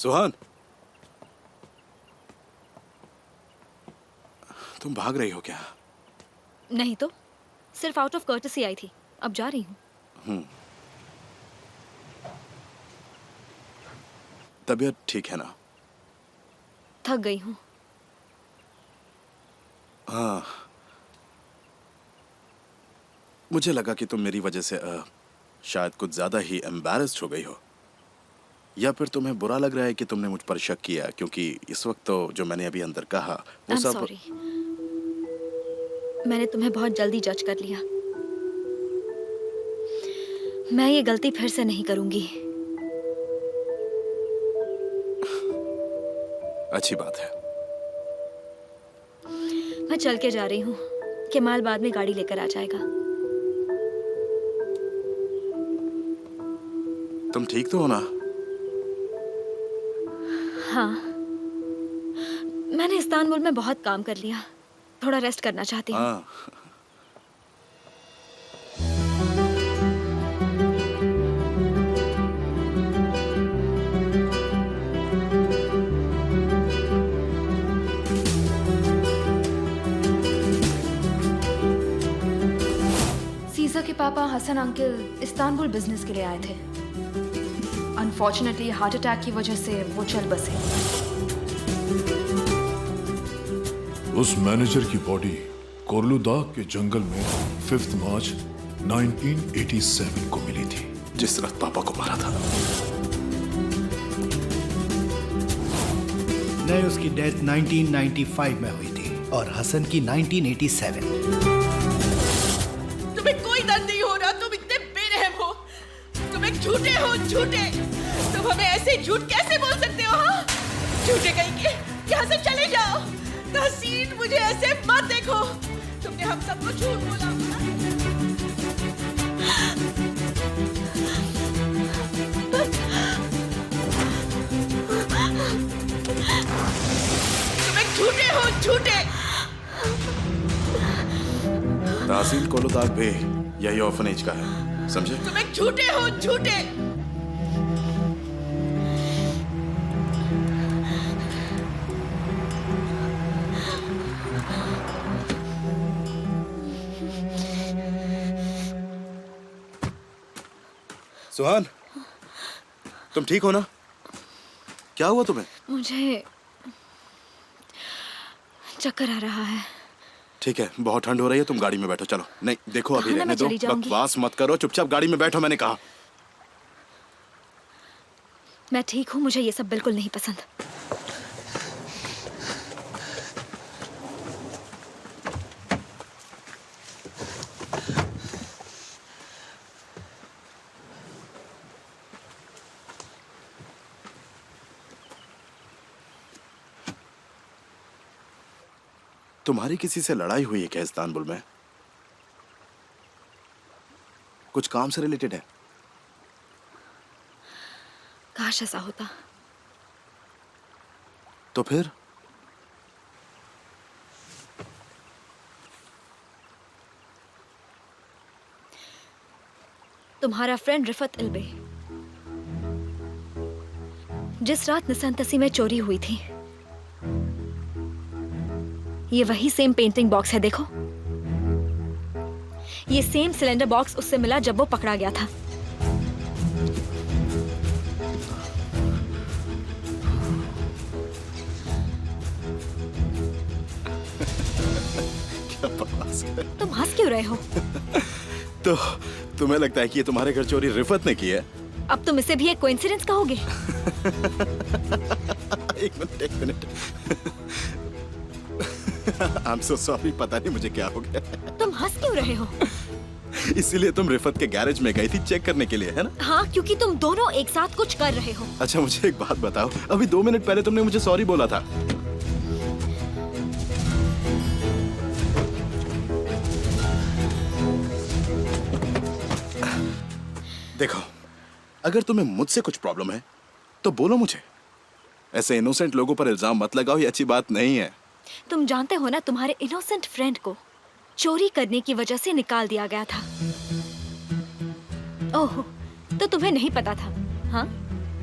सुहान, तुम भाग रही हो क्या? नहीं तो सिर्फ आउट ऑफ कर्टसी आई थी, अब जा रही हूँ। तबीयत ठीक है ना? थक गई हूँ। हाँ, मुझे लगा कि तुम मेरी वजह से शायद कुछ ज्यादा ही एम्बैरेस्ड हो गई हो, या फिर तुम्हें बुरा लग रहा है कि तुमने मुझ पर शक किया, क्योंकि इस वक्त तो जो मैंने अभी अंदर कहा वो I'm सब। sorry. मैंने तुम्हें बहुत जल्दी जज कर लिया। मैं ये गलती फिर से नहीं करूंगी। अच्छी बात है। मैं चल के जा रही हूँ। केमाल बाद में गाड़ी लेकर आ जाएगा। तुम ठीक तो हो ना? हाँ, मैंने इस्तांबुल में बहुत काम कर लिया, थोड़ा रेस्ट करना चाहती हूँ। हाँ। सीज़ा के पापा हसन अंकल इस्तांबुल बिजनेस के लिए आए थे। अनफॉर्चुनेटली हार्ट अटैक की वजह से वो चल बसे। उस मैनेजर की बॉडी कोरलुदाग के जंगल में 5 मार्च 1987 को मिली थी, जिस रात पापा को मारा था। नहीं, उसकी डेथ 1995 में हुई थी और हसन की 1987। तुम्हें कोई दर्द नहीं हो रहा, तुम इतने बेरहम हो, तुम एक झूठे हो, झूठे। तुम हमें ऐसे झूठ कैसे बोल सकते हो? हाँ, झूठे कहीं के, यहाँ से चले जाओ। तहसीन, मुझे ऐसे मत देखो, तुमने हम सबको झूठ बोला। तुम एक झूठे हो, झूठे। तहसील कोलुदाग भी यही ऑर्फनेज का है, समझे? तुम एक झूठे हो, झूठे। सुहान, तुम ठीक हो ना? क्या हुआ तुम्हें? मुझे चक्कर आ रहा है। ठीक है, बहुत ठंड हो रही है, तुम गाड़ी में बैठो। चलो। नहीं देखो, अभी हाँ ना, रहने मैं दो, चली जाऊंगी। बकवास मत करो, चुपचाप गाड़ी में बैठो, मैंने कहा। मैं ठीक हूँ, मुझे ये सब बिल्कुल नहीं पसंद। तुम्हारी किसी से लड़ाई हुई है क्या इस्तांबुल में? कुछ काम से रिलेटेड है? काश ऐसा होता। तो फिर? तुम्हारा फ्रेंड रिफत इल्बे, जिस रात निसंतसी में चोरी हुई थी, ये वही सेम पेंटिंग बॉक्स है, देखो। ये सेम सिलेंडर बॉक्स उससे मिला जब वो पकड़ा गया था। क्या बकवास है। तुम हंस क्यों रहे हो? तो तुम्हें लगता है कि ये तुम्हारे घर चोरी रिफत ने की है? अब तुम इसे भी एक कोइंसिडेंस कहोगे? एक मिनट। I'm so sorry, पता नहीं मुझे क्या हो गया। तुम हंस क्यों रहे हो? इसीलिए तुम रिफत के गैरेज में गई थी चेक करने के लिए, है ना? हाँ, क्योंकि तुम दोनों एक साथ कुछ कर रहे हो। अच्छा, मुझे एक बात बताओ, अभी 2 मिनट पहले तुमने मुझे सॉरी बोला था। देखो, अगर तुम्हें मुझसे कुछ प्रॉब्लम है तो बोलो मुझे। ऐसे इनोसेंट लोगों पर इल्जाम मत लगाओ, ये अच्छी बात नहीं है। तुम जानते हो ना, तुम्हारे इनोसेंट फ्रेंड को चोरी करने की वजह से निकाल दिया गया था। ओह, तो तुम्हें नहीं पता था? हाँ,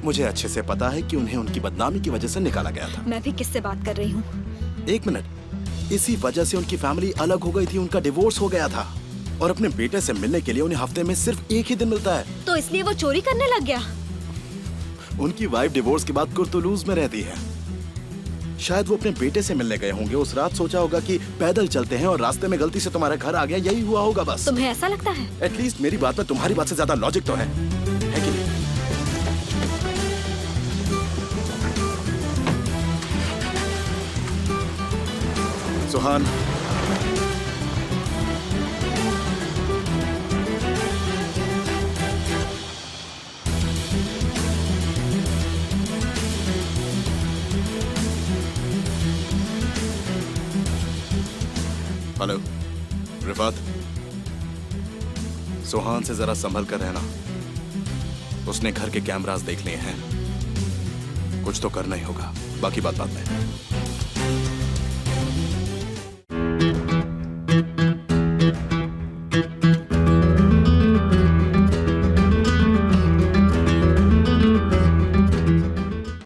मुझे अच्छे से पता है कि उन्हें उनकी बदनामी की वजह से निकाला गया था। मैं भी किससे बात कर रही हूँ? एक मिनट, इसी वजह से उनकी फैमिली अलग हो गई थी, उनका डिवोर्स हो गया था और अपने बेटे से मिलने के लिए उन्हें हफ्ते में सिर्फ एक ही दिन मिलता है। तो इसलिए वो चोरी करने लग गया? उनकी वाइफ डिवोर्स के बाद कुर्तुलूज में रहती है। शायद वो अपने बेटे से मिलने गए होंगे। उस रात सोचा होगा कि पैदल चलते हैं और रास्ते में गलती से तुम्हारा घर आ गया, यही हुआ होगा बस। तुम्हें ऐसा लगता है? एटलीस्ट मेरी बात में तुम्हारी बात से ज्यादा लॉजिक तो है कि नहीं? सुहान, हेलो रिफात, सुहान से जरा संभल कर रहना। उसने घर के कैमरास देख लिए हैं, कुछ तो करना ही होगा, बाकी बात में।